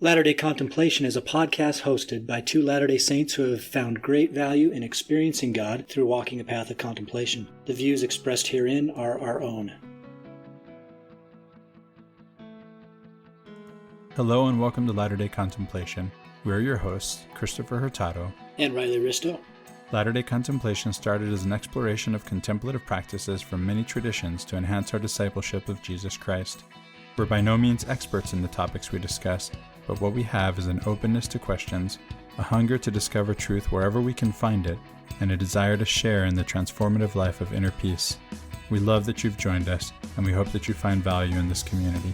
Latter-day Contemplation is a podcast hosted by two Latter-day Saints who have found great value in experiencing God through walking a path of contemplation. The views expressed herein are our own. Hello and welcome to Latter-day Contemplation. We're your hosts, Christopher Hurtado And Riley Risto. Latter-day Contemplation started as an exploration of contemplative practices from many traditions to enhance our discipleship of Jesus Christ. We're by no means experts in the topics we discuss, but what we have is an openness to questions, a hunger to discover truth wherever we can find it, and a desire to share in the transformative life of inner peace. We love that you've joined us, and we hope that you find value in this community.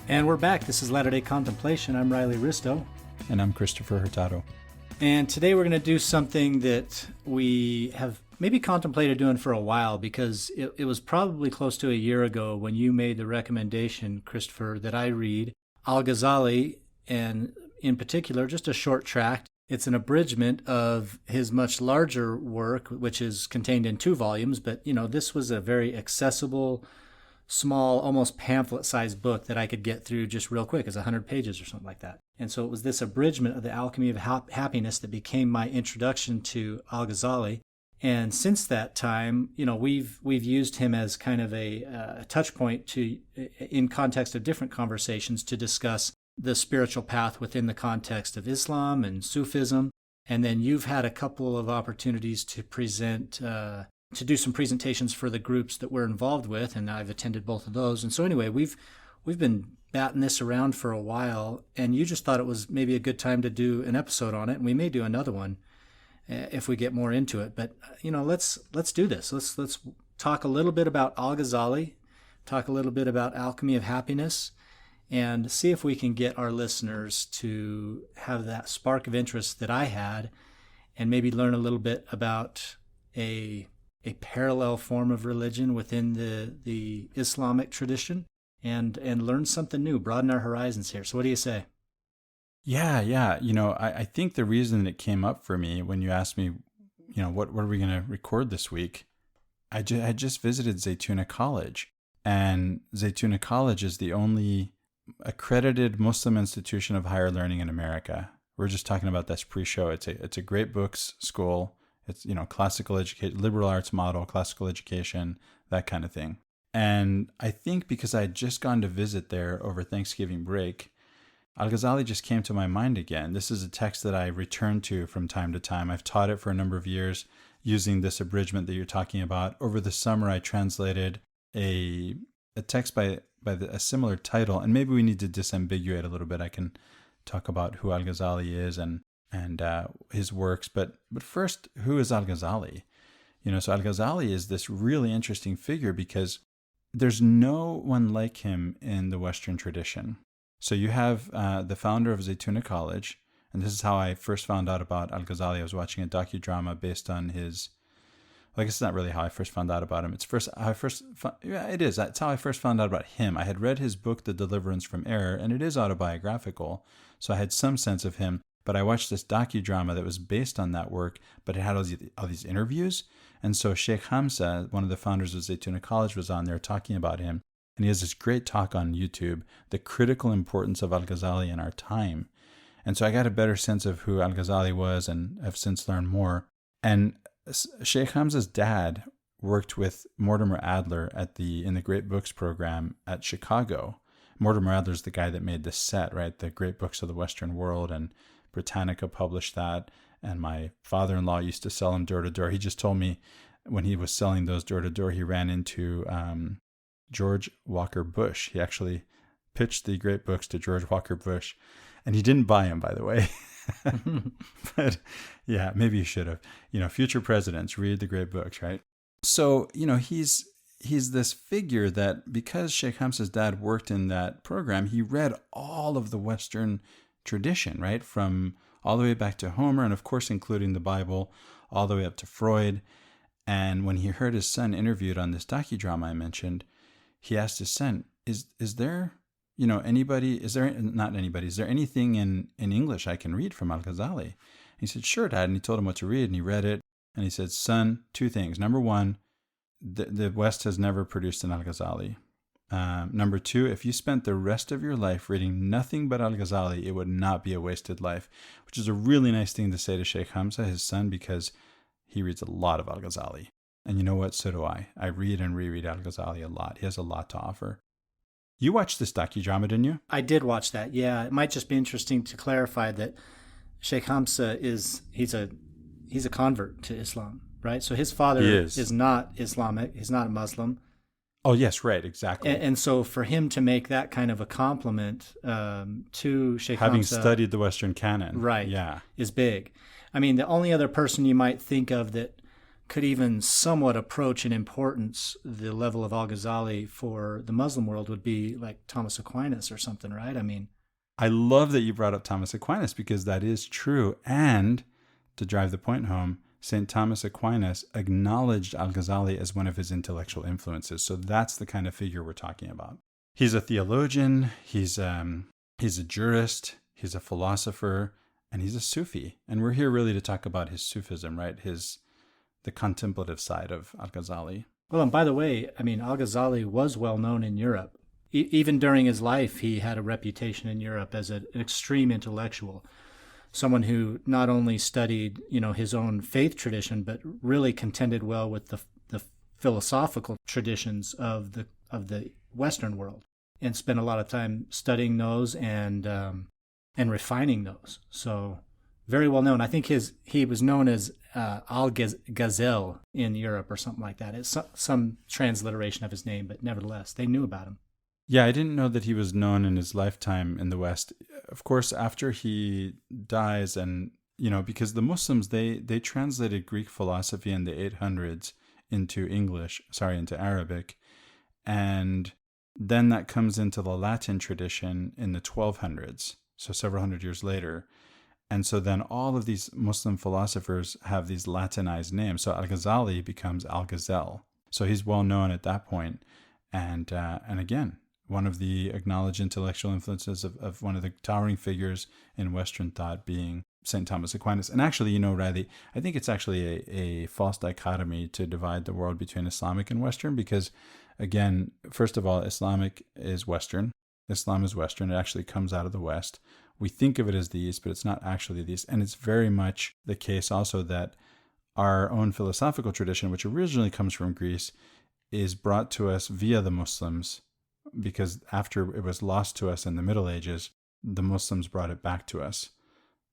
And we're back. This is Latter-day Contemplation. I'm Riley Risto. And I'm Christopher Hurtado. And today we're going to do something that we have maybe contemplated doing for a while, because it was probably close to a year ago when you made the recommendation, Christopher, that I read Al-Ghazali, and in particular, just a short tract. It's an abridgment of his much larger work, which is contained in 2 volumes. But, this was a very accessible, small, almost pamphlet-sized book that I could get through just real quick. It's 100 pages or something like that. And so it was this abridgment of the Alchemy of Happiness that became my introduction to Al-Ghazali. And since that time, we've used him as kind of a touch point to, in context of different conversations, to discuss the spiritual path within the context of Islam and Sufism. And then you've had a couple of opportunities to present, to do some presentations for the groups that we're involved with, and I've attended both of those. And so anyway, we've been batting this around for a while, and you just thought it was maybe a good time to do an episode on it, and we may do another one if we get more into it. But let's do this. Let's talk a little bit about Al-Ghazali, talk a little bit about Alchemy of Happiness, and see if we can get our listeners to have that spark of interest that I had, and maybe learn a little bit about a parallel form of religion within the Islamic tradition, and learn something new, broaden our horizons here. So what do you say? Yeah. I think the reason it came up for me when you asked me, what are we going to record this week? I just visited Zaytuna College, and Zaytuna College is the only accredited Muslim institution of higher learning in America. We're just talking about this pre-show. It's a great books school. It's, classical education, liberal arts model, classical education, that kind of thing. And I think because I had just gone to visit there over Thanksgiving break, Al-Ghazali just came to my mind again. This is a text that I return to from time to time. I've taught it for a number of years using this abridgment that you're talking about. Over the summer, I translated a text by a similar title, and maybe we need to disambiguate a little bit. I can talk about who Al-Ghazali is and his works. But first, who is Al-Ghazali? So Al-Ghazali is this really interesting figure because there's no one like him in the Western tradition. So you have the founder of Zaytuna College, and this is how I first found out about Al-Ghazali. I was watching a docudrama based on his. Well, I guess it's not really how I first found out about him. It's it is. That's how I first found out about him. I had read his book, The Deliverance from Error, and it is autobiographical, so I had some sense of him. But I watched this docudrama that was based on that work, but it had all these interviews. And so Sheikh Hamza, one of the founders of Zaytuna College, was on there talking about him. And he has this great talk on YouTube, The Critical Importance of Al-Ghazali in Our Time. And so I got a better sense of who Al-Ghazali was, and have since learned more. And Sheikh Hamza's dad worked with Mortimer Adler in the Great Books program at Chicago. Mortimer Adler's the guy that made this set, right? The Great Books of the Western World, and Britannica published that. And my father-in-law used to sell them door to door. He just told me when he was selling those door to door, he ran into George Walker Bush. He actually pitched the Great Books to George Walker Bush, and he didn't buy them, by the way. But yeah, maybe you should have. Future presidents read the Great Books, right? So, he's this figure that, because Sheikh Hamza's dad worked in that program, he read all of the Western tradition, right? From all the way back to Homer, and of course, including the Bible, all the way up to Freud. And when he heard his son interviewed on this docudrama I mentioned, he asked his son, is there anything in English I can read from Al-Ghazali? And he said, sure, Dad. And he told him what to read, and he read it. And he said, son, 2 things. Number one, the West has never produced an Al-Ghazali. Number 2, if you spent the rest of your life reading nothing but Al-Ghazali, it would not be a wasted life, which is a really nice thing to say to Sheikh Hamza, his son, because he reads a lot of Al-Ghazali. And you know what? So do I. I read and reread Al-Ghazali a lot. He has a lot to offer. You watched this docudrama, didn't you? I did watch that, yeah. It might just be interesting to clarify that Sheikh Hamza he's a convert to Islam, right? So his father is not Islamic. He's not a Muslim. Oh, yes, right, exactly. And so for him to make that kind of a compliment to Sheikh Having Hamza, studied the Western canon. right, yeah, is big. I mean, the only other person you might think of that could even somewhat approach in importance the level of Al-Ghazali for the Muslim world would be like Thomas Aquinas or something, right? I mean, I love that you brought up Thomas Aquinas because that is true. And to drive the point home, St. Thomas Aquinas acknowledged Al-Ghazali as one of his intellectual influences. So that's the kind of figure we're talking about. He's a theologian, he's a jurist, he's a philosopher, and he's a Sufi. And we're here really to talk about his Sufism, right? The contemplative side of Al-Ghazali. Well, and by the way, I mean, Al-Ghazali was well known in Europe. Even during his life, he had a reputation in Europe as an extreme intellectual, someone who not only studied, his own faith tradition, but really contended well with the philosophical traditions of the Western world, and spent a lot of time studying those and refining those. So very well known. I think he was known as Al-Ghazali in Europe or something like that. It's some transliteration of his name, but nevertheless, they knew about him. Yeah, I didn't know that he was known in his lifetime in the West. Of course, after he dies, and because the Muslims they translated Greek philosophy in the 800s into Arabic, and then that comes into the Latin tradition in the 1200s, so several hundred years later. And so then all of these Muslim philosophers have these Latinized names. So Al-Ghazali becomes Al-Ghazali. So he's well known at that point. And again, one of the acknowledged intellectual influences of one of the towering figures in Western thought being St. Thomas Aquinas. And actually, Riley, I think it's actually a false dichotomy to divide the world between Islamic and Western because, again, first of all, Islamic is Western. Islam is Western. It actually comes out of the West. We think of it as the East, but it's not actually the East. And it's very much the case also that our own philosophical tradition, which originally comes from Greece, is brought to us via the Muslims, because after it was lost to us in the Middle Ages, the Muslims brought it back to us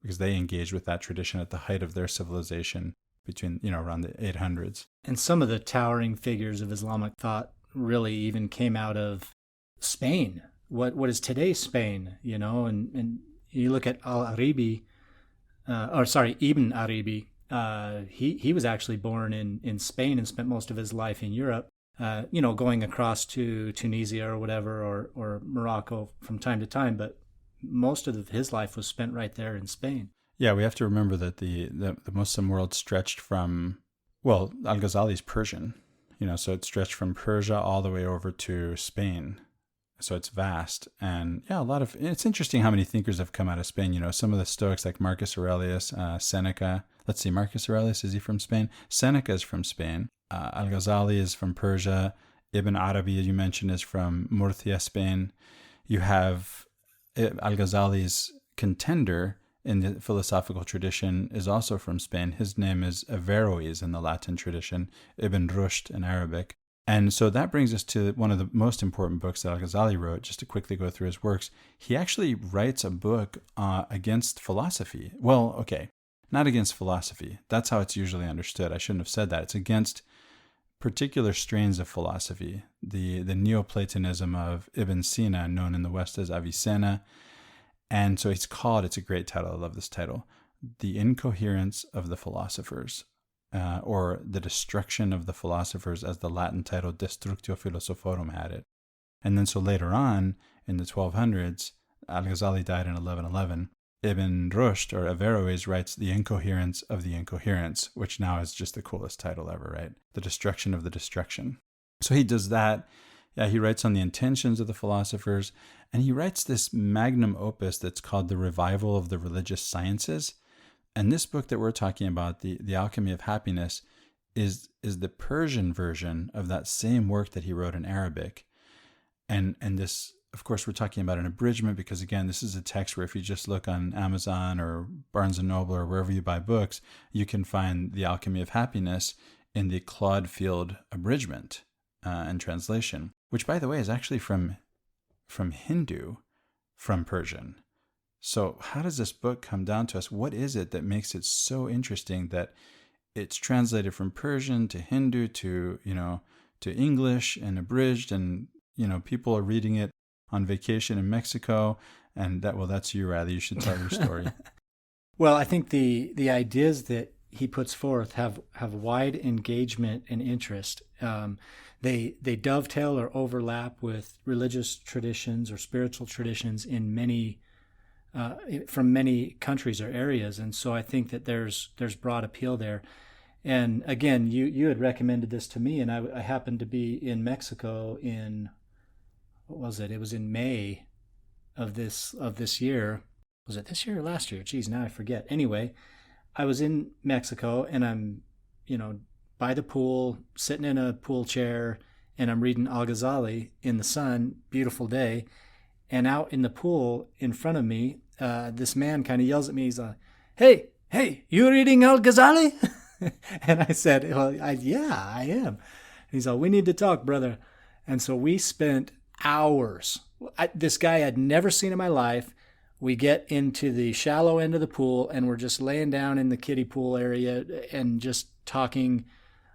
because they engaged with that tradition at the height of their civilization between, around the 800s. And some of the towering figures of Islamic thought really even came out of Spain. What is today's Spain, and you look at Ibn Arabi. He was actually born in Spain and spent most of his life in Europe, going across to Tunisia or whatever, or Morocco from time to time. But most of his life was spent right there in Spain. Yeah, we have to remember that the Muslim world stretched from, Al-Ghazali is Persian, so it stretched from Persia all the way over to Spain. So it's vast. And yeah, it's interesting how many thinkers have come out of Spain. Some of the Stoics like Marcus Aurelius, Seneca. Let's see, Marcus Aurelius, is he from Spain? Seneca is from Spain. Al-Ghazali is from Persia. Ibn Arabi, as you mentioned, is from Murcia, Spain. You have Al-Ghazali's contender in the philosophical tradition is also from Spain. His name is Averroes in the Latin tradition, Ibn Rushd in Arabic. And so that brings us to one of the most important books that Al-Ghazali wrote, just to quickly go through his works. He actually writes a book against philosophy. Well, okay, not against philosophy. That's how it's usually understood. I shouldn't have said that. It's against particular strains of philosophy, the Neoplatonism of Ibn Sina, known in the West as Avicenna. And so it's a great title, I love this title, The Incoherence of the Philosophers. Or The Destruction of the Philosophers, as the Latin title Destructio Philosophorum had it. And then so later on, in the 1200s, Al-Ghazali died in 1111, Ibn Rushd, or Averroes, writes The Incoherence of the Incoherence, which now is just the coolest title ever, right? The Destruction of the Destruction. So he does that. Yeah, he writes on the intentions of the philosophers, and he writes this magnum opus that's called The Revival of the Religious Sciences. And this book that we're talking about, the Alchemy of Happiness, is the Persian version of that same work that he wrote in Arabic. And this, of course, we're talking about an abridgment because, again, this is a text where if you just look on Amazon or Barnes & Noble or wherever you buy books, you can find The Alchemy of Happiness in the Claude Field abridgment and translation, which, by the way, is actually from Hindu, from Persian. So how does this book come down to us? What is it that makes it so interesting that it's translated from Persian to Hindu to English and abridged, and people are reading it on vacation in Mexico, and that's you, Rather. You should tell your story. Well, I think the ideas that he puts forth have wide engagement and interest. They dovetail or overlap with religious traditions or spiritual traditions in many from many countries or areas, and so I think that there's broad appeal there. And again, you had recommended this to me, and I happened to be in Mexico in, what was it? It was in May of this year. Was it this year or last year? Geez, now I forget. Anyway, I was in Mexico, and I'm, by the pool, sitting in a pool chair, and I'm reading Al-Ghazali in the sun, beautiful day. And out in the pool in front of me, this man kind of yells at me. He's like, hey, you reading Al-Ghazali? And I said, well, yeah, I am. He's like, we need to talk, brother. And so we spent hours. This guy I'd never seen in my life. We get into the shallow end of the pool, and we're just laying down in the kiddie pool area and just talking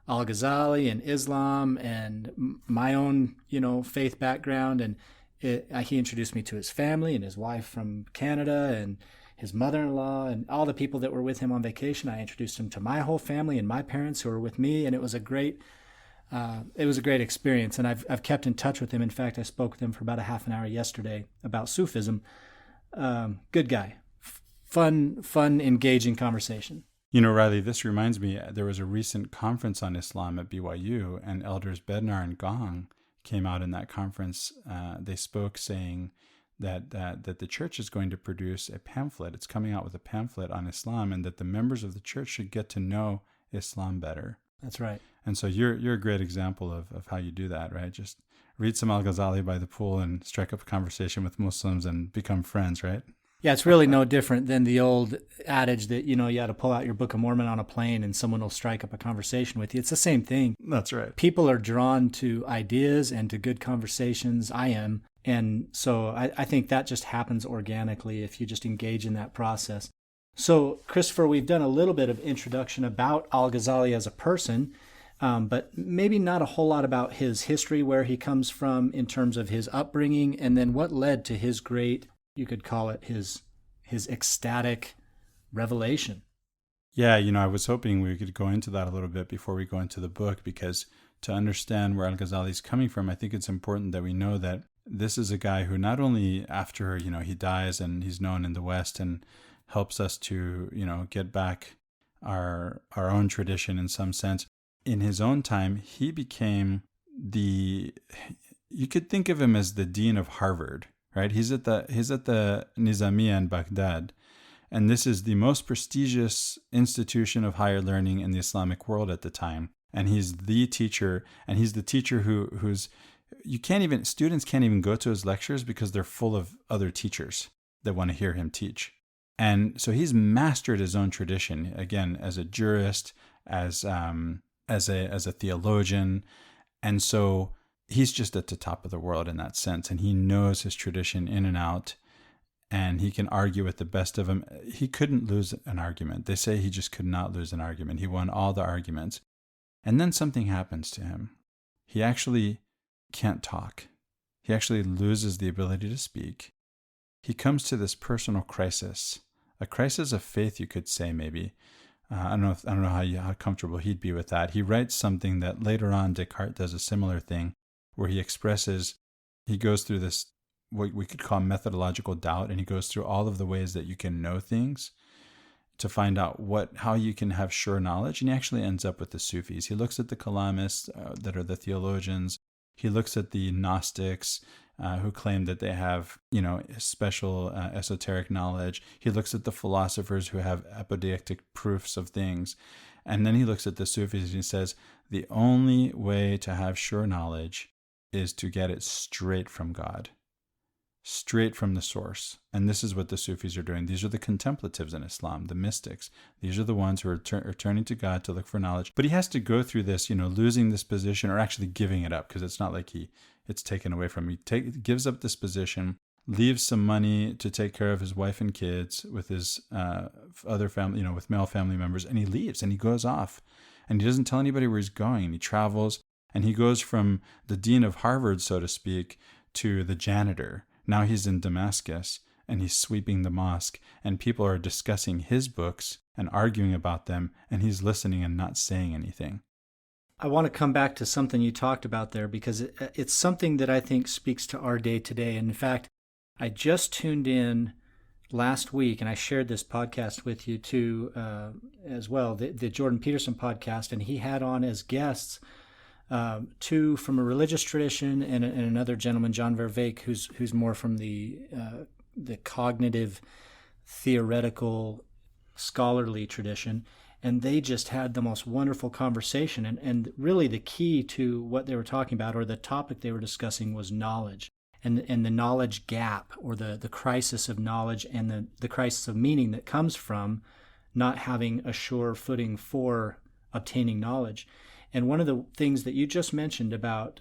Al-Ghazali and Islam and my own, faith background. And he introduced me to his family and his wife from Canada and his mother-in-law and all the people that were with him on vacation. I introduced him to my whole family and my parents who were with me, and it was a great experience. And I've kept in touch with him. In fact, I spoke with him for about a half an hour yesterday about Sufism. Good guy, fun, engaging conversation. Riley, this reminds me, there was a recent conference on Islam at BYU, and elders Bednar and Gong came out in that conference. They spoke saying that the church is going to produce a pamphlet. It's coming out with a pamphlet on Islam, and that the members of the church should get to know Islam better. That's right. And so you're a great example of how you do that, right? Just read some Al-Ghazali by the pool and strike up a conversation with Muslims and become friends, right? Yeah, it's really no different than the old adage that, you got to pull out your Book of Mormon on a plane and someone will strike up a conversation with you. It's the same thing. That's right. People are drawn to ideas and to good conversations. I am. And so I think that just happens organically if you just engage in that process. So, Christopher, we've done a little bit of introduction about Al-Ghazali as a person, but maybe not a whole lot about his history, where he comes from in terms of his upbringing, and then what led to his great, you could call it his ecstatic revelation. Yeah, I was hoping we could go into that a little bit before we go into the book, because to understand where Al-Ghazali is coming from, I think it's important that we know that this is a guy who not only after, he dies and he's known in the West and helps us to, get back our own tradition in some sense. In his own time, he became you could think of him as the dean of Harvard, right? He's at the Nizamiya in Baghdad. And this is the most prestigious institution of higher learning in the Islamic world at the time. And he's the teacher, and he's the teacher who's students can't even go to his lectures because they're full of other teachers that want to hear him teach. And so he's mastered his own tradition, again, as a jurist, as a theologian. And so he's just at the top of the world in that sense. And he knows his tradition in and out, and he can argue with the best of them. He couldn't lose an argument. They say he just could not lose an argument. He won all the arguments. And then something happens to him. He actually can't talk. He actually loses the ability to speak. He comes to this personal crisis, a crisis of faith, you could say, maybe. I don't know how comfortable he'd be with that. He writes something that later on Descartes does a similar thing, where he goes through this, what we could call methodological doubt, and he goes through all of the ways that you can know things to find out how you can have sure knowledge. And he actually ends up with the Sufis. He looks at the Kalamists, that are the theologians. He looks at the Gnostics, who claim that they have, special esoteric knowledge. He looks at the philosophers who have apodeictic proofs of things. And then he looks at the Sufis and he says, the only way to have sure knowledge is to get it straight from God, straight from the source. And this is what the Sufis are doing. These are the contemplatives in Islam, the mystics. These are the ones who are turning to God to look for knowledge. But he has to go through this, losing this position, or actually giving it up, because it's not like it's taken away from him. He gives up this position, leaves some money to take care of his wife and kids with his other family, with male family members, and he leaves and he goes off. And he doesn't tell anybody where he's going. And he travels, and he goes from the dean of Harvard, so to speak, to the janitor. Now he's in Damascus, and he's sweeping the mosque, and people are discussing his books and arguing about them, and he's listening and not saying anything. I want to come back to something you talked about there, because it's something that I think speaks to our day today. And in fact, I just tuned in last week, and I shared this podcast with you too as well, the Jordan Peterson podcast, and he had on as guests two from a religious tradition and another gentleman, John Vervaeke, who's more from the cognitive, theoretical, scholarly tradition. And they just had the most wonderful conversation. And really the key to what they were talking about, or the topic they were discussing, was knowledge. And the knowledge gap, or the crisis of knowledge and the crisis of meaning that comes from not having a sure footing for obtaining knowledge. And one of the things that you just mentioned about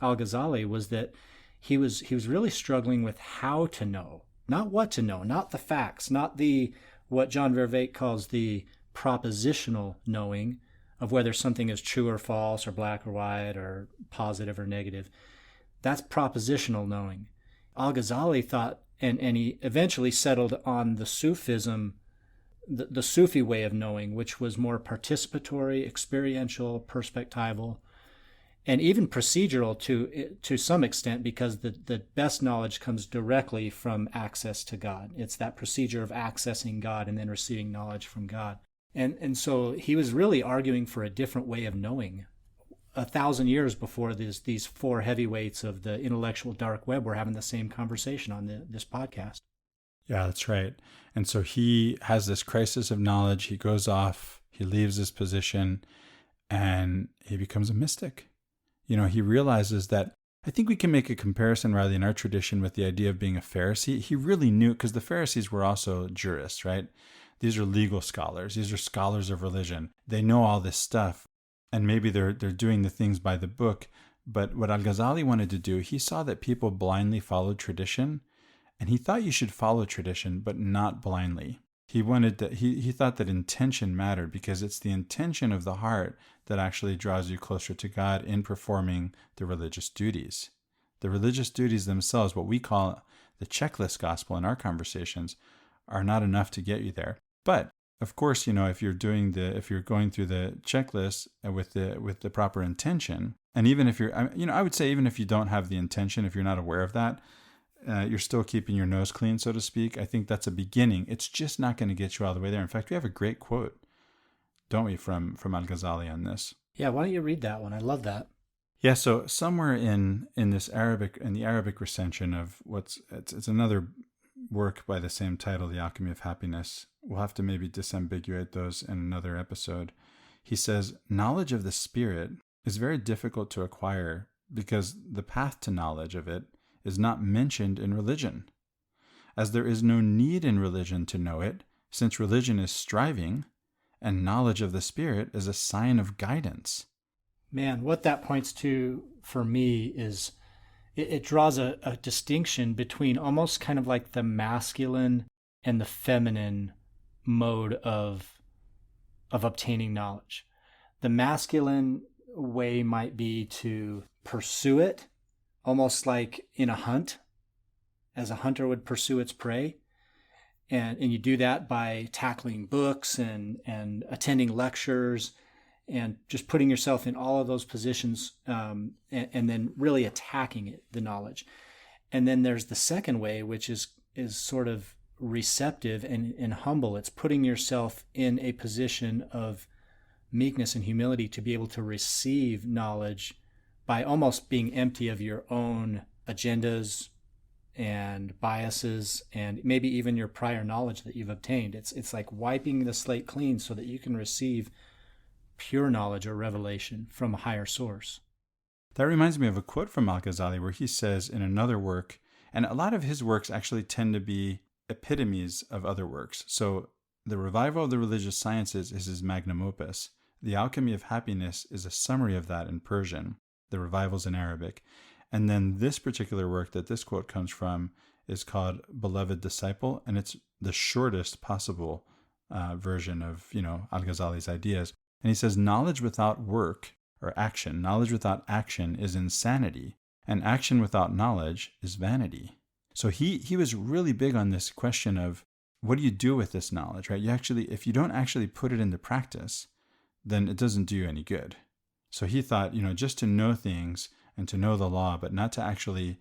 Al-Ghazali was that he was really struggling with how to know, not what to know, not the facts, not what John Vervaeke calls the propositional knowing of whether something is true or false, or black or white, or positive or negative. That's propositional knowing. Al-Ghazali thought, and he eventually settled on the Sufism, the Sufi way of knowing, which was more participatory, experiential, perspectival, and even procedural to some extent, because the best knowledge comes directly from access to God. It's that procedure of accessing God and then receiving knowledge from God. And so he was really arguing for a different way of knowing. 1,000 years before these four heavyweights of the intellectual dark web were having the same conversation on this podcast. Yeah, that's right. And so he has this crisis of knowledge. He goes off, he leaves his position, and he becomes a mystic. He realizes that, I think we can make a comparison rather in our tradition with the idea of being a Pharisee. He really knew, because the Pharisees were also jurists, right? These are legal scholars. These are scholars of religion. They know all this stuff. And maybe they're doing the things by the book. But what Al-Ghazali wanted to do, he saw that people blindly followed tradition, and he thought you should follow tradition, but not blindly. He thought that intention mattered, because it's the intention of the heart that actually draws you closer to God in performing the religious duties. The religious duties themselves, what we call the checklist gospel in our conversations, are not enough to get you there. But of course, if you're going through the checklist with the proper intention, and even if I would say even if you don't have the intention, if you're not aware of that, you're still keeping your nose clean, so to speak. I think that's a beginning. It's just not going to get you all the way there. In fact, we have a great quote, don't we, from Al-Ghazali on this? Yeah, why don't you read that one? I love that. Yeah, so somewhere in the Arabic recension of it's another work by the same title, The Alchemy of Happiness. We'll have to maybe disambiguate those in another episode. He says, knowledge of the spirit is very difficult to acquire, because the path to knowledge of it is not mentioned in religion, as there is no need in religion to know it, since religion is striving, and knowledge of the spirit is a sign of guidance. Man, what that points to for me is it draws a distinction between almost kind of like the masculine and the feminine mode of obtaining knowledge. The masculine way might be to pursue it, almost like in a hunt, as a hunter would pursue its prey. And you do that by tackling books and attending lectures and just putting yourself in all of those positions, and then really attacking the knowledge. And then there's the second way, which is sort of receptive and humble. It's putting yourself in a position of meekness and humility to be able to receive knowledge by almost being empty of your own agendas and biases and maybe even your prior knowledge that you've obtained. It's like wiping the slate clean so that you can receive pure knowledge or revelation from a higher source. That reminds me of a quote from Al-Ghazali where he says in another work, and a lot of his works actually tend to be epitomes of other works. So the Revival of the Religious Sciences is his magnum opus. The Alchemy of Happiness is a summary of that in Persian. The Revival's in Arabic. And then this particular work that this quote comes from is called Beloved Disciple, and it's the shortest possible version of, Al-Ghazali's ideas. And he says, knowledge without work or action, knowledge without action is insanity, and action without knowledge is vanity. So he was really big on this question of what do you do with this knowledge, right? If you don't actually put it into practice, then it doesn't do you any good. So he thought, just to know things and to know the law, but not to actually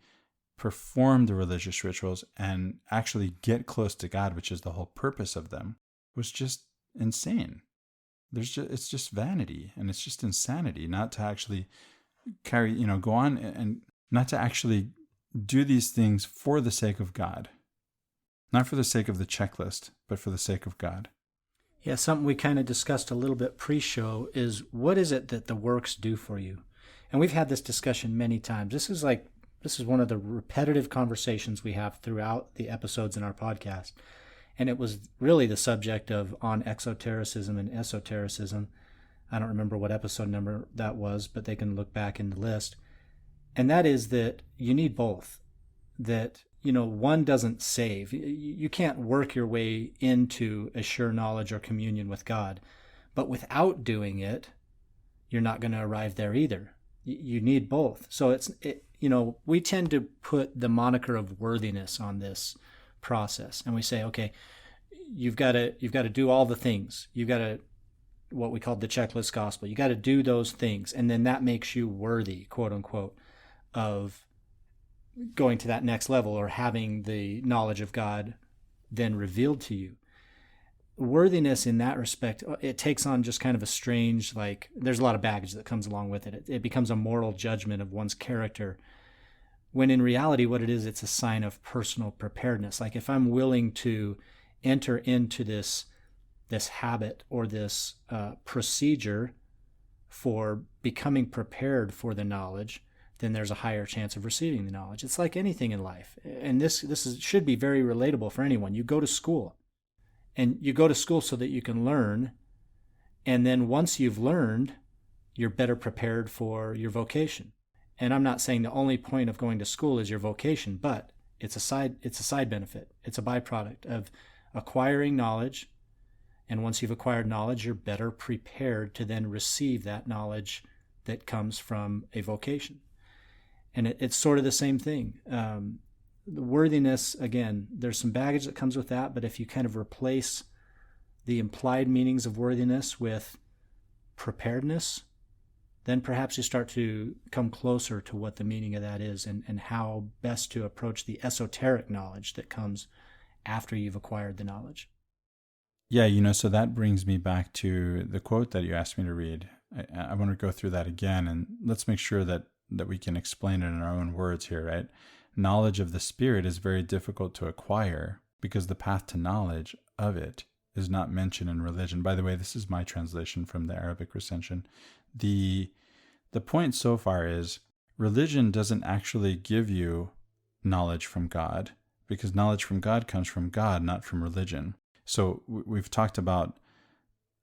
perform the religious rituals and actually get close to God, which is the whole purpose of them, was just insane. It's just vanity, and it's just insanity not to actually go on and not to actually do these things for the sake of God. Not for the sake of the checklist, but for the sake of God. Yeah, something we kind of discussed a little bit pre-show is what is it that the works do for you? And we've had this discussion many times. This is one of the repetitive conversations we have throughout the episodes in our podcast. And it was really the subject of on exotericism and esotericism. I don't remember what episode number that was, but they can look back in the list. And that is that you need both. That, one doesn't save. You can't work your way into a sure knowledge or communion with God. But without doing it, you're not going to arrive there either. You need both. So we tend to put the moniker of worthiness on this process, and we say, okay, you've got to do all the things. You've got to, what we call the checklist gospel. You got to do those things, and then that makes you worthy, quote unquote, of going to that next level or having the knowledge of God then revealed to you. Worthiness in that respect, it takes on just kind of a strange, there's a lot of baggage that comes along with it. It becomes a moral judgment of one's character, when in reality what it is, it's a sign of personal preparedness. Like if I'm willing to enter into this habit or this procedure for becoming prepared for the knowledge, then there's a higher chance of receiving the knowledge. It's like anything in life. And this should be very relatable for anyone. You go to school. And you go to school so that you can learn. And then once you've learned, you're better prepared for your vocation. And I'm not saying the only point of going to school is your vocation, but it's a side benefit. It's a byproduct of acquiring knowledge. And once you've acquired knowledge, you're better prepared to then receive that knowledge that comes from a vocation. And it's sort of the same thing. The worthiness, again, there's some baggage that comes with that, but if you kind of replace the implied meanings of worthiness with preparedness, then perhaps you start to come closer to what the meaning of that is and how best to approach the esoteric knowledge that comes after you've acquired the knowledge. Yeah, so that brings me back to the quote that you asked me to read. I want to go through that again, and let's make sure that we can explain it in our own words here, right? Knowledge of the Spirit is very difficult to acquire because the path to knowledge of it is not mentioned in religion. By the way, this is my translation from the Arabic recension. The point so far is religion doesn't actually give you knowledge from God, because knowledge from God comes from God, not from religion. So we've talked about,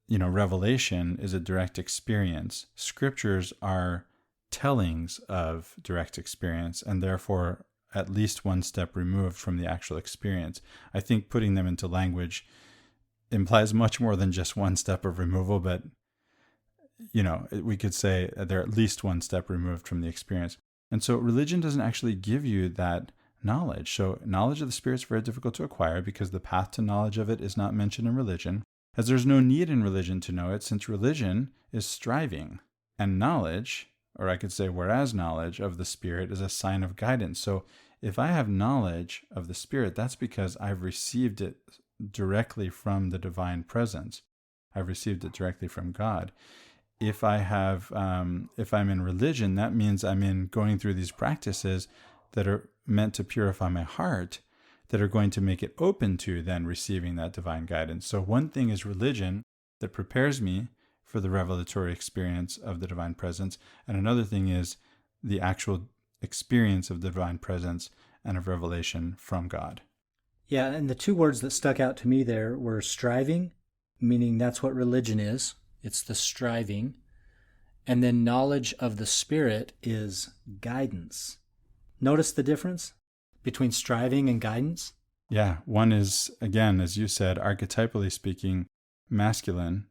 revelation is a direct experience. Scriptures are tellings of direct experience, and therefore at least one step removed from the actual experience. I think putting them into language implies much more than just one step of removal, but we could say they're at least one step removed from the experience. And so religion doesn't actually give you that knowledge. So knowledge of the Spirit is very difficult to acquire because the path to knowledge of it is not mentioned in religion, as there's no need in religion to know it, since religion is striving. And knowledge, or I could say whereas knowledge of the Spirit, is a sign of guidance. So if I have knowledge of the Spirit, that's because I've received it directly from the divine presence. I've received it directly from God. If I'm in religion, that means I'm in going through these practices that are meant to purify my heart, that are going to make it open to then receiving that divine guidance. So one thing is religion that prepares me for the revelatory experience of the divine presence, and another thing is the actual experience of divine presence and of revelation from God. Yeah, and the two words that stuck out to me there were striving, meaning that's what religion is. It's the striving. And then knowledge of the Spirit is guidance. Notice the difference between striving and guidance? Yeah, one is, again, as you said, archetypally speaking, masculine,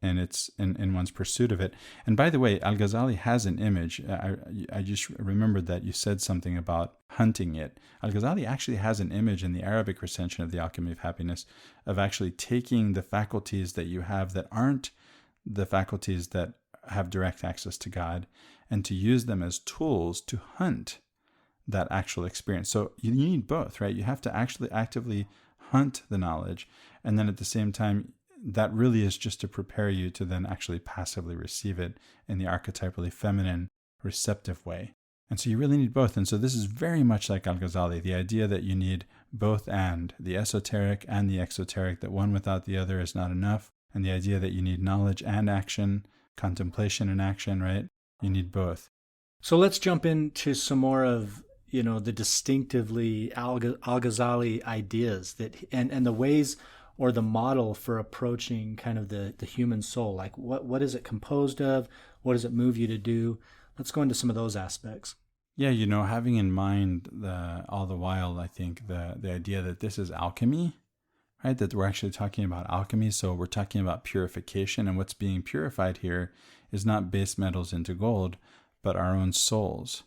and it's in one's pursuit of it. And by the way, Al-Ghazali has an image. I just remembered that you said something about hunting it. Al-Ghazali actually has an image in the Arabic recension of the Alchemy of Happiness of actually taking the faculties that you have that aren't the faculties that have direct access to God, and to use them as tools to hunt that actual experience. So you need both, right? You have to actually actively hunt the knowledge, and then at the same time, that really is just to prepare you to then actually passively receive it in the archetypally feminine, receptive way. And so you really need both. And so this is very much like Al-Ghazali, the idea that you need both and, the esoteric and the exoteric, that one without the other is not enough, and the idea that you need knowledge and action, contemplation and action, right? You need both. So let's jump into some more of, the distinctively Al-Ghazali ideas and the ways or the model for approaching kind of the human soul. Like what is it composed of? What does it move you to do? Let's go into some of those aspects. Yeah, having in mind all the while, I think the idea that this is alchemy, right? That we're actually talking about alchemy. So we're talking about purification, and what's being purified here is not base metals into gold, but our own souls.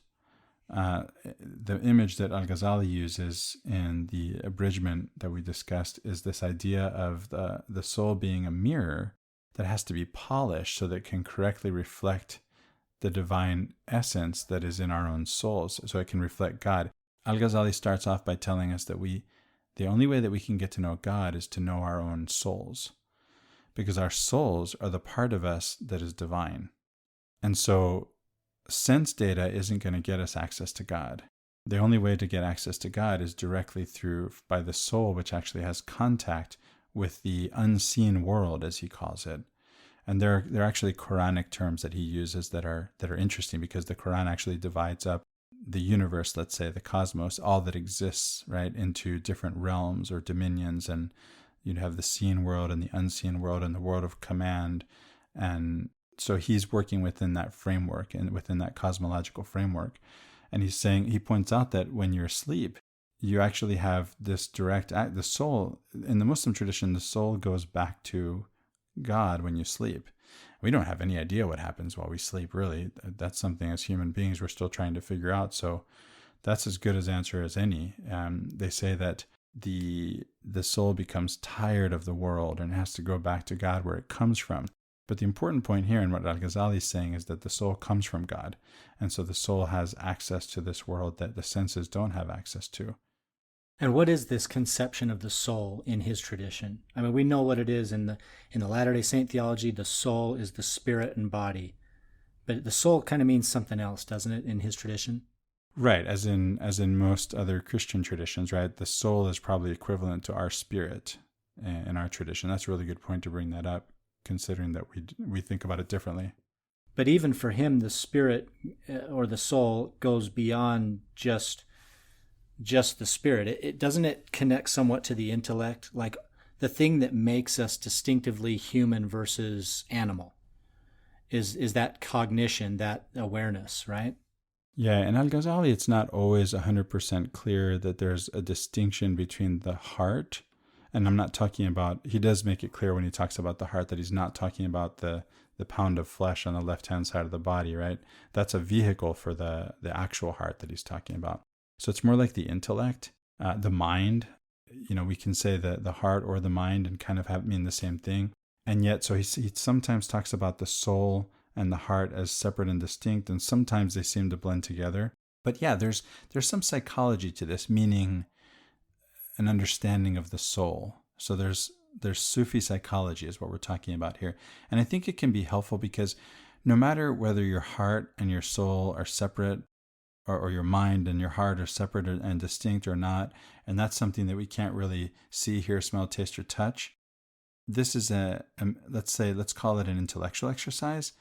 The image that Al-Ghazali uses in the abridgment that we discussed is this idea of the soul being a mirror that has to be polished so that it can correctly reflect the divine essence that is in our own souls, so it can reflect God. Al-Ghazali starts off by telling us that the only way that we can get to know God is to know our own souls, because our souls are the part of us that is divine. And so sense data isn't going to get us access to God. The only way to get access to God is directly by the soul, which actually has contact with the unseen world, as he calls it. And there are actually Quranic terms that he uses that are interesting, because the Quran actually divides up the universe, let's say the cosmos, all that exists, right, into different realms or dominions. And you'd have the seen world and the unseen world and the world of command. And so he's working within that framework and within that cosmological framework. And he points out that when you're asleep, you actually have this direct act. The soul, in the Muslim tradition, the soul goes back to God when you sleep. We don't have any idea what happens while we sleep, really. That's something as human beings we're still trying to figure out. So that's as good an answer as any. They say that the soul becomes tired of the world and has to go back to God where it comes from. But the important point here, and what Al-Ghazali is saying, is that the soul comes from God. And so the soul has access to this world that the senses don't have access to. And what is this conception of the soul in his tradition? I mean, we know what it is in the Latter-day Saint theology. The soul is the spirit and body. But the soul kind of means something else, doesn't it, in his tradition? Right, as in most other Christian traditions, right? The soul is probably equivalent to our spirit in our tradition. That's a really good point to bring that up, considering that we think about it differently. But even for him, the spirit or the soul goes beyond just the spirit. It doesn't it connect somewhat to the intellect, like the thing that makes us distinctively human versus animal is that cognition, that awareness, right? Yeah, in Al-Ghazali, it's not always 100% clear that there's a distinction between the heart. And I'm not talking about, he does make it clear when he talks about the heart that he's not talking about the pound of flesh on the left-hand side of the body, right? That's a vehicle for the actual heart that he's talking about. So it's more like the intellect, the mind. We can say the heart or the mind and kind of mean the same thing. And yet, so he sometimes talks about the soul and the heart as separate and distinct, and sometimes they seem to blend together. But yeah, there's some psychology to this, meaning an understanding of the soul. So there's Sufi psychology is what we're talking about here. And I think it can be helpful because no matter whether your heart and your soul are separate, or your mind and your heart are separate and distinct or not, and that's something that we can't really see, hear, smell, taste, or touch. This is let's call it an intellectual exercise,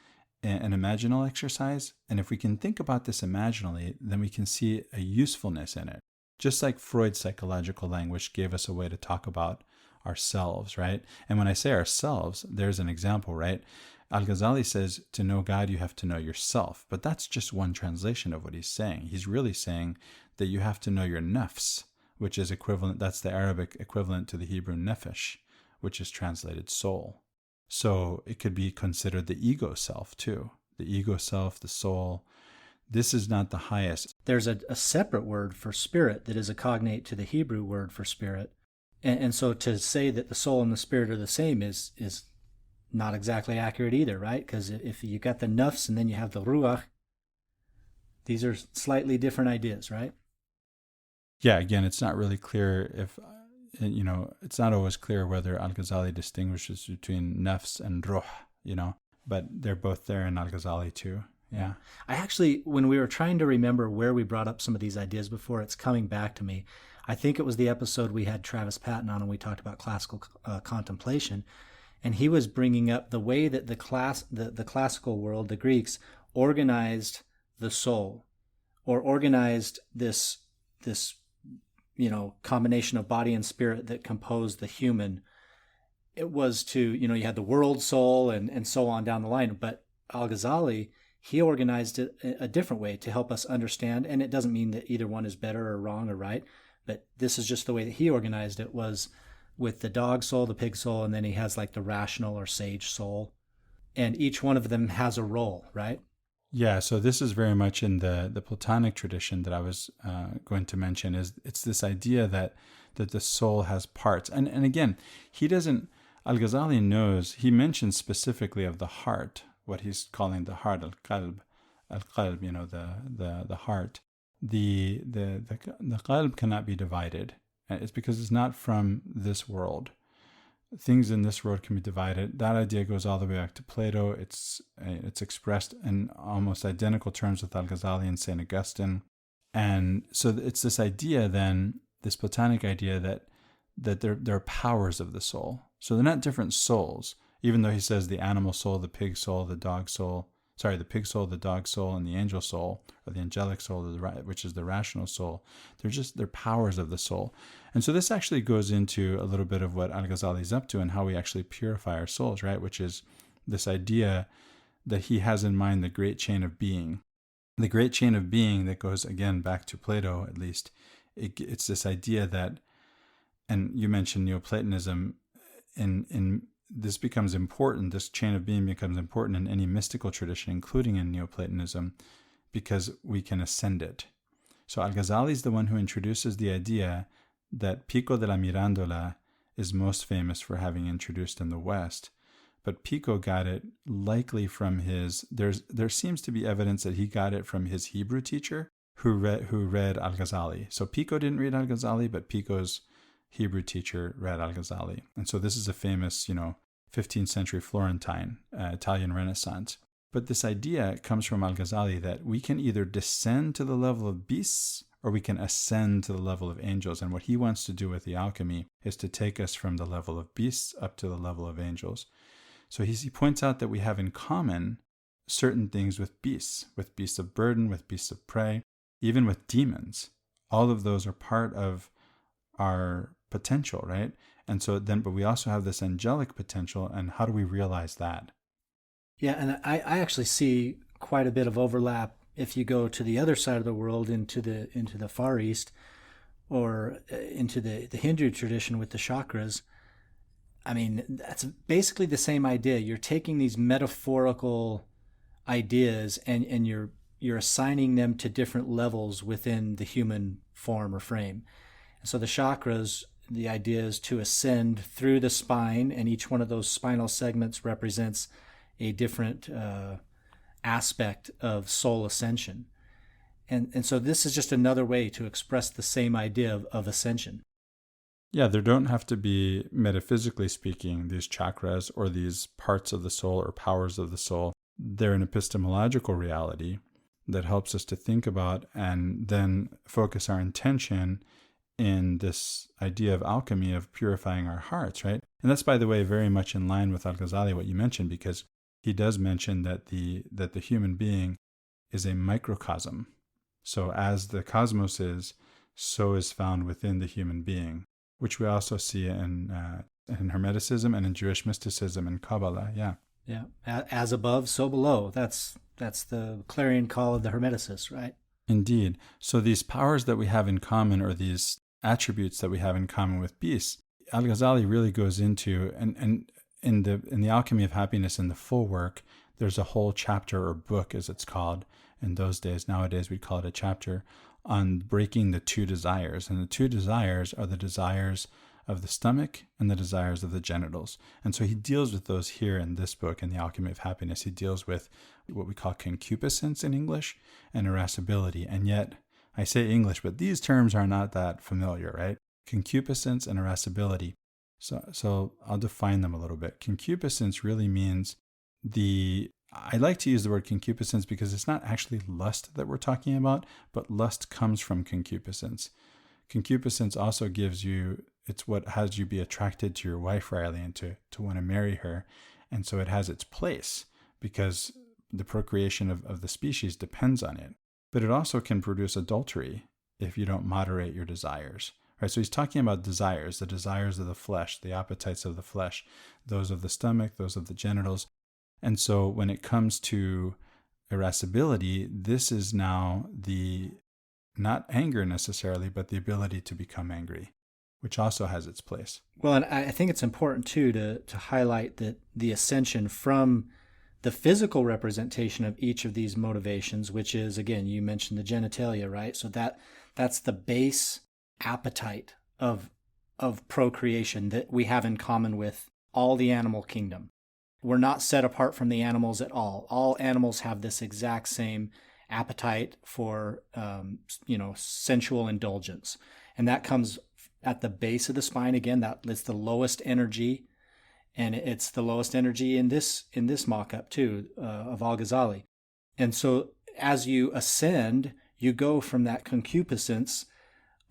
an imaginal exercise. And if we can think about this imaginally, then we can see a usefulness in it. Just like Freud's psychological language gave us a way to talk about ourselves, right? And when I say ourselves, there's an example, right? Al-Ghazali says, to know God, you have to know yourself. But that's just one translation of what he's saying. He's really saying that you have to know your nafs, which is equivalent, that's the Arabic equivalent to the Hebrew nefesh, which is translated soul. So it could be considered the ego self too. The ego self, the soul. This is not the highest. There's a separate word for spirit that is a cognate to the Hebrew word for spirit. And so to say that the soul and the spirit are the same is not exactly accurate either, right? Because if you got the nafs and then you have the ruach, these are slightly different ideas, right? Yeah, again, it's not really clear if, it's not always clear whether Al-Ghazali distinguishes between nafs and ruh, but they're both there in Al-Ghazali too. Yeah. I actually, when we were trying to remember where we brought up some of these ideas before, it's coming back to me. I think it was the episode we had Travis Patton on and we talked about classical contemplation. And he was bringing up the way that the classical world, the Greeks, organized the soul, or organized this combination of body and spirit that composed the human. It was to, you had the world soul and so on down the line. But Al-Ghazali, he organized it a different way to help us understand. And it doesn't mean that either one is better or wrong or right, but this is just the way that he organized it, was with the dog soul, the pig soul, and then he has like the rational or sage soul. And each one of them has a role, right? Yeah, so this is very much in the Platonic tradition that I was going to mention. It's this idea that the soul has parts. And again, Al-Ghazali knows, he mentions specifically of the heart, what he's calling the heart, al-qalb, the heart. The qalb cannot be divided. It's because it's not from this world. Things in this world can be divided. That idea goes all the way back to Plato. It's expressed in almost identical terms with Al-Ghazali and St. Augustine. And so it's this idea then, this Platonic idea that there are powers of the soul. So they're not different souls, even though he says the animal soul, the pig soul, the pig soul, the dog soul, and the angel soul, or the angelic soul, which is the rational soul. They're powers of the soul. And so this actually goes into a little bit of what Al-Ghazali is up to and how we actually purify our souls, right? Which is this idea that he has in mind the great chain of being. The great chain of being that goes, again, back to Plato, at least. It's this idea that, and you mentioned Neoplatonism, in this becomes important, this chain of being becomes important in any mystical tradition, including in Neoplatonism, because we can ascend it. So Al-Ghazali is the one who introduces the idea that Pico de la Mirandola is most famous for having introduced in the West. But Pico got it likely from there seems to be evidence that he got it from his Hebrew teacher who read Al-Ghazali. So Pico didn't read Al-Ghazali, but Pico's Hebrew teacher read Al-Ghazali. And so this is a famous, 15th century Florentine, Italian Renaissance. But this idea comes from Al-Ghazali that we can either descend to the level of beasts or we can ascend to the level of angels. And what he wants to do with the alchemy is to take us from the level of beasts up to the level of angels. So he points out that we have in common certain things with beasts of burden, with beasts of prey, even with demons. All of those are part of our potential, right? And so then, but we also have this angelic potential, and how do we realize that? Yeah, and I actually see quite a bit of overlap if you go to the other side of the world, into the Far East, or into the Hindu tradition with the chakras. I mean, that's basically the same idea. You're taking these metaphorical ideas and you're assigning them to different levels within the human form or frame. So the chakras, the idea is to ascend through the spine, and each one of those spinal segments represents a different aspect of soul ascension. And so this is just another way to express the same idea of ascension. Yeah, there don't have to be, metaphysically speaking, these chakras or these parts of the soul or powers of the soul. They're an epistemological reality that helps us to think about and then focus our intention in this idea of alchemy, of purifying our hearts, right? And that's, by the way, very much in line with Al-Ghazali, what you mentioned, because he does mention that the human being is a microcosm. So as the cosmos is, so is found within the human being, which we also see in Hermeticism and in Jewish mysticism and Kabbalah. Yeah. Yeah. As above, so below. That's the clarion call of the Hermeticists, right? Indeed. So these powers that we have in common, or these attributes that we have in common with beasts, Al-Ghazali really goes into, and in the Alchemy of Happiness, in the full work, there's a whole chapter or book, as it's called in those days. Nowadays, we'd call it a chapter, on breaking the two desires. And the two desires are the desires of the stomach and the desires of the genitals. And so he deals with those here in this book, in the Alchemy of Happiness. He deals with what we call concupiscence in English and irascibility. And yet, I say English, but these terms are not that familiar, right? Concupiscence and irascibility. So I'll define them a little bit. Concupiscence really means I like to use the word concupiscence because it's not actually lust that we're talking about, but lust comes from concupiscence. Concupiscence also it's what has you be attracted to your wife, Riley, and to want to marry her. And so it has its place because the procreation of the species depends on it. But it also can produce adultery if you don't moderate your desires. Right? So he's talking about desires, the desires of the flesh, the appetites of the flesh, those of the stomach, those of the genitals. And so when it comes to irascibility, this is now not anger necessarily, but the ability to become angry, which also has its place. Well, and I think it's important too to highlight that the ascension from the physical representation of each of these motivations, which is, again, you mentioned the genitalia, right? So that's the base appetite of procreation that we have in common with all the animal kingdom. We're not set apart from the animals at all. All animals have this exact same appetite for, sensual indulgence. And that comes at the base of the spine. Again, that's the lowest energy. And it's the lowest energy in this mock-up too, of Al-Ghazali. And so as you ascend, you go from that concupiscence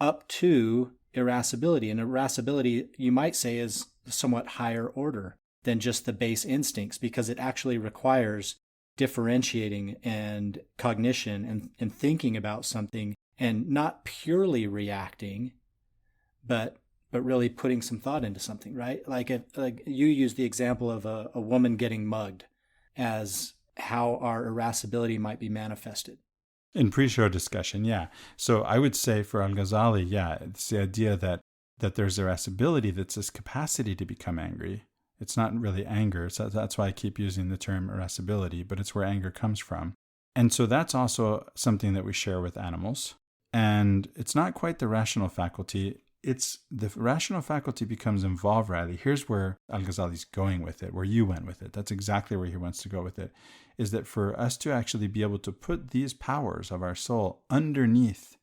up to irascibility. And irascibility, you might say, is somewhat higher order than just the base instincts, because it actually requires differentiating and cognition and thinking about something, and not purely reacting, but really putting some thought into something, right? Like you use the example of a woman getting mugged as how our irascibility might be manifested. In pre-show discussion, yeah. So I would say for Al-Ghazali, yeah, it's the idea that there's irascibility, that's this capacity to become angry. It's not really anger. So that's why I keep using the term irascibility, but it's where anger comes from. And so that's also something that we share with animals. And it's not quite the rational faculty. It's the rational faculty becomes involved, Riley. Here's where Al-Ghazali's going with it, where you went with it. That's exactly where he wants to go with it, is that for us to actually be able to put these powers of our soul underneath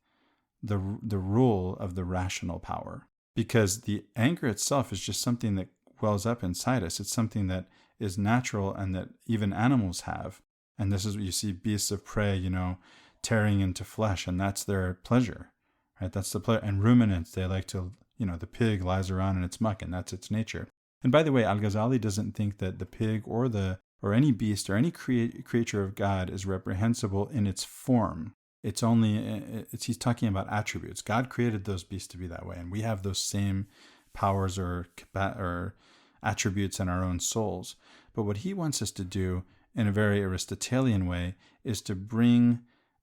the rule of the rational power. Because the anger itself is just something that wells up inside us. It's something that is natural and that even animals have. And this is what you see beasts of prey, tearing into flesh, and that's their pleasure, right? That's the pleasure. And ruminants, they like to, the pig lies around in its muck, and that's its nature. And by the way, Al-Ghazali doesn't think that the pig or any beast or any creature of God is reprehensible in its form. He's talking about attributes. God created those beasts to be that way, and we have those same powers or attributes in our own souls. But what he wants us to do in a very Aristotelian way is to bring,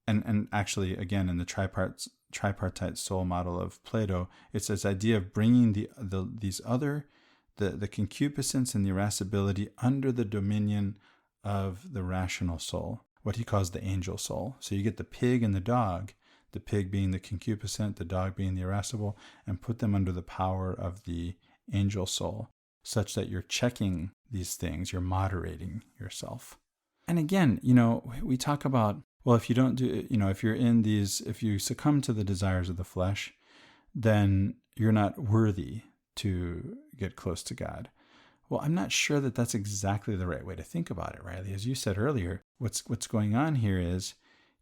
and actually, again, in the tripartite soul model of Plato, it's this idea of bringing the concupiscence and the irascibility under the dominion of the rational soul, what he calls the angel soul. So you get the pig and the dog, the pig being the concupiscent, the dog being the irascible, and put them under the power of the angel soul, such that you're checking these things, you're moderating yourself. And again, we talk about, well, if you don't do, if you succumb to the desires of the flesh, then you're not worthy to get close to God. Well, I'm not sure that that's exactly the right way to think about it, Riley. As you said earlier, what's going on here is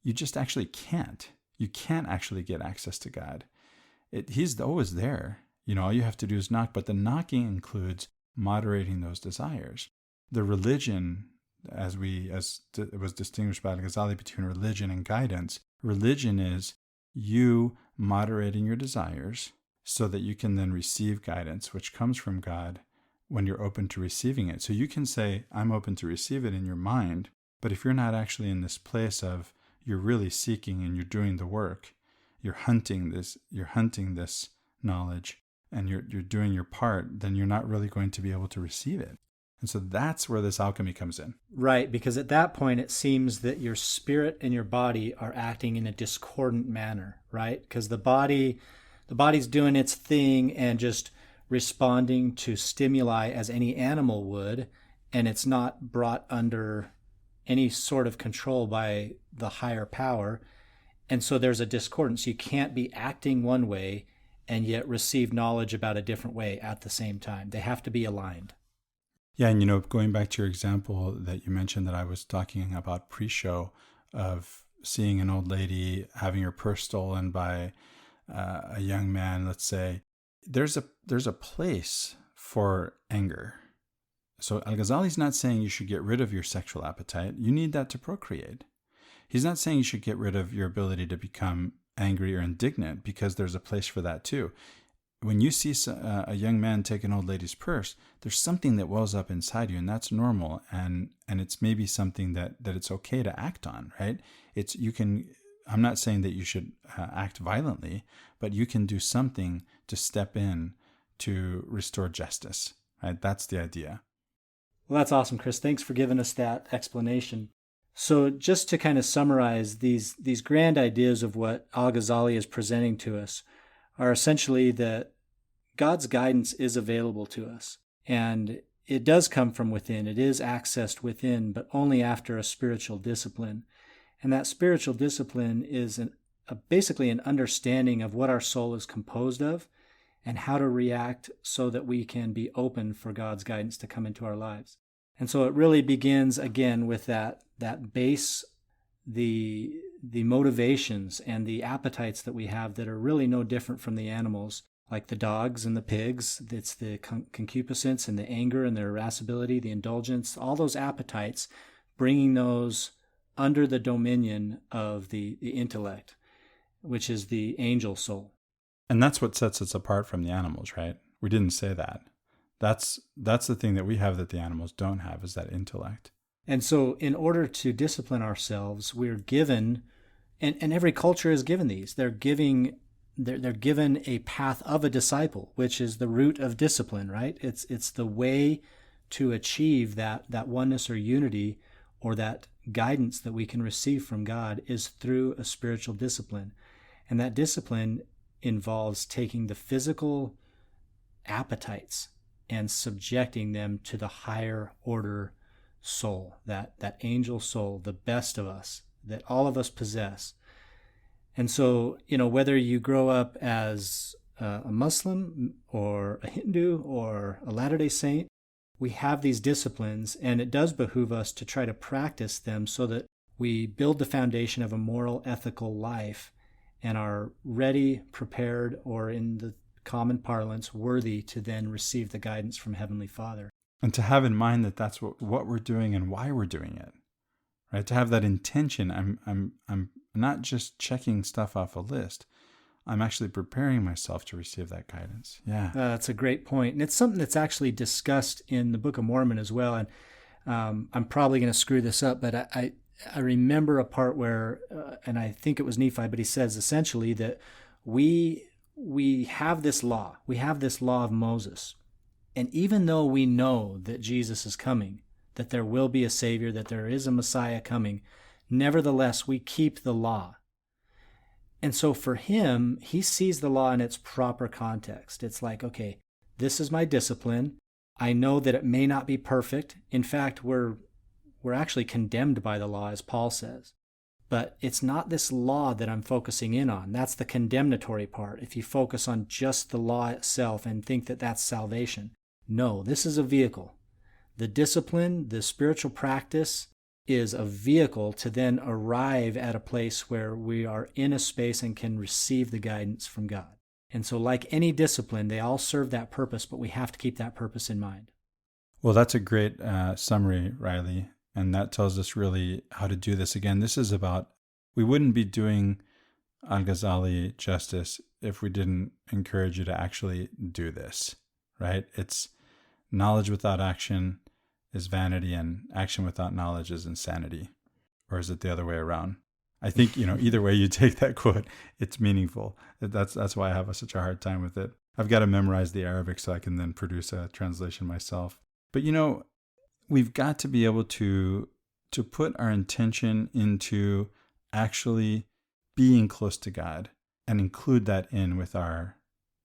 you just actually can't. You can't actually get access to God. He's always there. All you have to do is knock, but the knocking includes moderating those desires. The religion as it was distinguished by Al-Ghazali between religion and guidance. Religion is you moderating your desires so that you can then receive guidance, which comes from God when you're open to receiving it. So you can say, I'm open to receive it in your mind, but if you're not actually in this place of you're really seeking and you're doing the work, you're hunting this knowledge, and you're doing your part, then you're not really going to be able to receive it. And so that's where this alchemy comes in. Right, because at that point it seems that your spirit and your body are acting in a discordant manner, right? Because the body's doing its thing and just responding to stimuli as any animal would, and it's not brought under any sort of control by the higher power. And so there's a discordance. You can't be acting one way and yet receive knowledge about a different way at the same time. They have to be aligned. Yeah, and going back to your example that you mentioned that I was talking about pre-show of seeing an old lady having her purse stolen by a young man, let's say, there's a place for anger. So Al-Ghazali's not saying you should get rid of your sexual appetite. You need that to procreate. He's not saying you should get rid of your ability to become angry or indignant, because there's a place for that too. When you see a young man take an old lady's purse, there's something that wells up inside you, and that's normal. And it's maybe something that it's okay to act on, right? I'm not saying that you should act violently, but you can do something to step in to restore justice, right? That's the idea. Well, that's awesome, Chris. Thanks for giving us that explanation. So just to kind of summarize, these grand ideas of what Al-Ghazali is presenting to us are essentially that God's guidance is available to us, and it does come from within. It is accessed within, but only after a spiritual discipline. And that spiritual discipline is basically an understanding of what our soul is composed of and how to react so that we can be open for God's guidance to come into our lives. And so it really begins again with that base, the motivations and the appetites that we have that are really no different from the animals, like the dogs and the pigs. It's the concupiscence and the anger and the irascibility, the indulgence, all those appetites, bringing those under the dominion of the intellect, which is the angel soul. And that's what sets us apart from the animals, right? We didn't say that. That's the thing that we have that the animals don't have, is that intellect. And so in order to discipline ourselves, we're given, and every culture is given these, they're given a path of a disciple, which is the root of discipline, right? It's the way to achieve that oneness or unity, or that guidance that we can receive from God, is through a spiritual discipline. And that discipline involves taking the physical appetites and subjecting them to the higher order soul, that angel soul, the best of us, that all of us possess. And so, whether you grow up as a Muslim or a Hindu or a Latter-day Saint, we have these disciplines, and it does behoove us to try to practice them so that we build the foundation of a moral, ethical life and are ready, prepared, or in the common parlance, worthy to then receive the guidance from Heavenly Father. And to have in mind that that's what we're doing and why we're doing it, right? To have that intention. I'm not just checking stuff off a list. I'm actually preparing myself to receive that guidance. Yeah. That's a great point. And it's something that's actually discussed in the Book of Mormon as well. And I'm probably going to screw this up, but I remember a part where, and I think it was Nephi, but he says essentially that we have this law. We have this law of Moses. And even though we know that Jesus is coming, that there will be a Savior, that there is a Messiah coming, nevertheless, we keep the law. And so for him, he sees the law in its proper context. It's like, okay, this is my discipline. I know that it may not be perfect. In fact, we're actually condemned by the law, as Paul says. But it's not this law that I'm focusing in on. That's the condemnatory part. If you focus on just the law itself and think that that's salvation. No, this is a vehicle. The discipline, the spiritual practice, is a vehicle to then arrive at a place where we are in a space and can receive the guidance from God. And so like any discipline, they all serve that purpose, but we have to keep that purpose in mind. Well, that's a great summary, Riley. And that tells us really how to do this. Again, this is about, we wouldn't be doing Al-Ghazali justice if we didn't encourage you to actually do this, right? It's knowledge without action is vanity, and action without knowledge is insanity. Or is it the other way around? I think, either way you take that quote, it's meaningful. That's why I have such a hard time with it. I've got to memorize the Arabic so I can then produce a translation myself. But, we've got to be able to put our intention into actually being close to God and include that in with our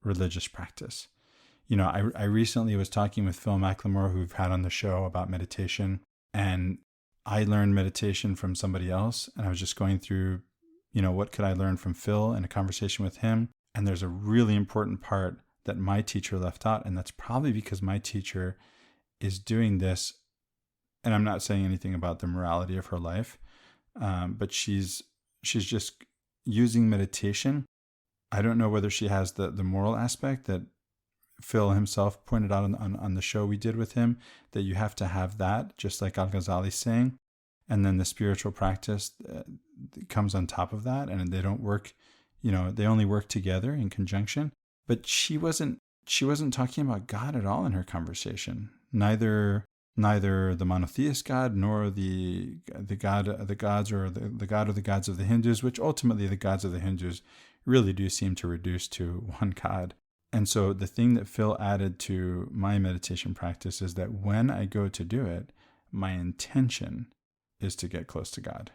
religious practice. I recently was talking with Phil McLemore, who we've had on the show, about meditation, and I learned meditation from somebody else, and I was just going through, what could I learn from Phil in a conversation with him? And there's a really important part that my teacher left out, and that's probably because my teacher is doing this, and I'm not saying anything about the morality of her life, but she's just using meditation. I don't know whether she has the moral aspect that Phil himself pointed out on the show we did with him, that you have to have that, just like Al-Ghazali's saying, and then the spiritual practice comes on top of that, and they don't work, they only work together in conjunction. But she wasn't talking about God at all in her conversation. Neither the monotheist God nor the God of the gods, or the God of the gods of the Hindus, which ultimately the gods of the Hindus really do seem to reduce to one God. And so the thing that Phil added to my meditation practice is that when I go to do it, my intention is to get close to God.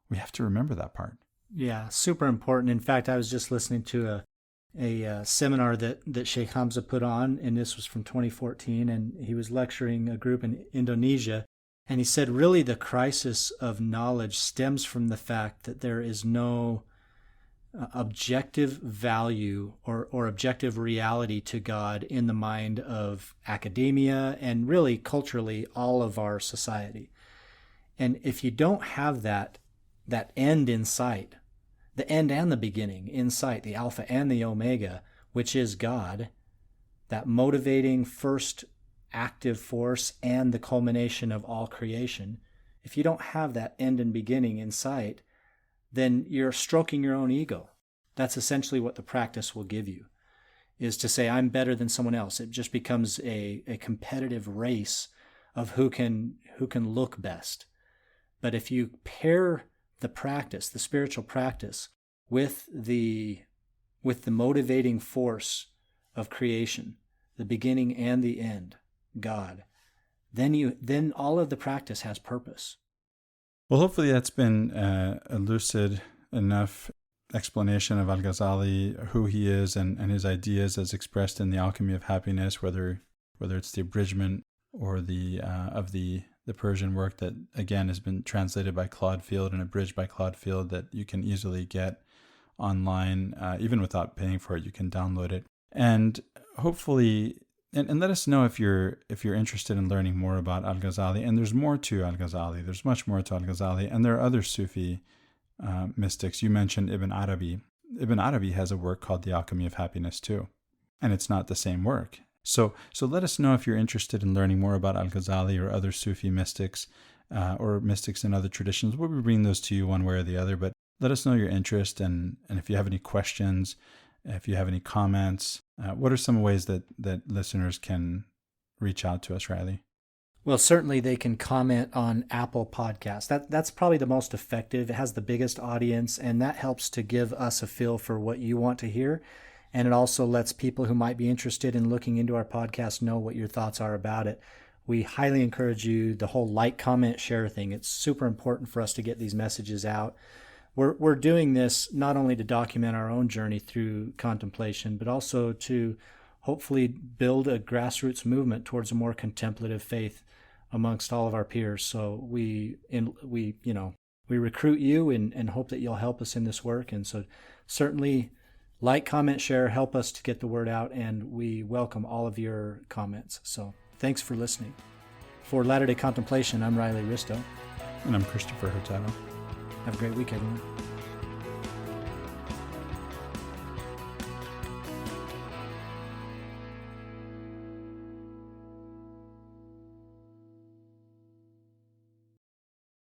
We have to remember that part. Yeah, super important. In fact, I was just listening to a seminar that Sheikh Hamza put on, and this was from 2014, and he was lecturing a group in Indonesia, and he said really the crisis of knowledge stems from the fact that there is no objective value or objective reality to God in the mind of academia and really culturally all of our society. And if you don't have that end in sight, the end and the beginning in sight, the Alpha and the Omega, which is God, that motivating first active force and the culmination of all creation, if you don't have that end and beginning in sight, then you're stroking your own ego. That's essentially what the practice will give you, is to say, I'm better than someone else. It just becomes a competitive race of who can look best. But if you pair the practice, the spiritual practice, with the motivating force of creation, the beginning and the end, God, then all of the practice has purpose. Well, hopefully that's been a lucid enough explanation of Al-Ghazali, who he is, and his ideas as expressed in the Alchemy of Happiness, whether it's the abridgment or the Persian work that, again, has been translated by Claude Field and abridged by Claude Field, that you can easily get online, even without paying for it. You can download it. And hopefully, and let us know if you're interested in learning more about Al-Ghazali. And there's more to Al-Ghazali. There's much more to Al-Ghazali. And there are other Sufi mystics. You mentioned Ibn Arabi. Ibn Arabi has a work called The Alchemy of Happiness too. And it's not the same work. So let us know if you're interested in learning more about Al-Ghazali or other Sufi mystics, or mystics in other traditions. We'll be bringing those to you one way or the other, but let us know your interest, and if you have any questions, if you have any comments. What are some ways that listeners can reach out to us, Riley? Well, certainly they can comment on Apple Podcasts. That's probably the most effective. It has the biggest audience, and that helps to give us a feel for what you want to hear. And it also lets people who might be interested in looking into our podcast know what your thoughts are about it. We highly encourage you, the whole like, comment, share thing. It's super important for us to get these messages out. We're doing this not only to document our own journey through contemplation, but also to hopefully build a grassroots movement towards a more contemplative faith amongst all of our peers. So we recruit you and hope that you'll help us in this work. And so certainly like, comment, share, help us to get the word out, and we welcome all of your comments. So thanks for listening. For Latter-day Contemplation, I'm Riley Risto. And I'm Christopher Hurtado. Have a great week, everyone.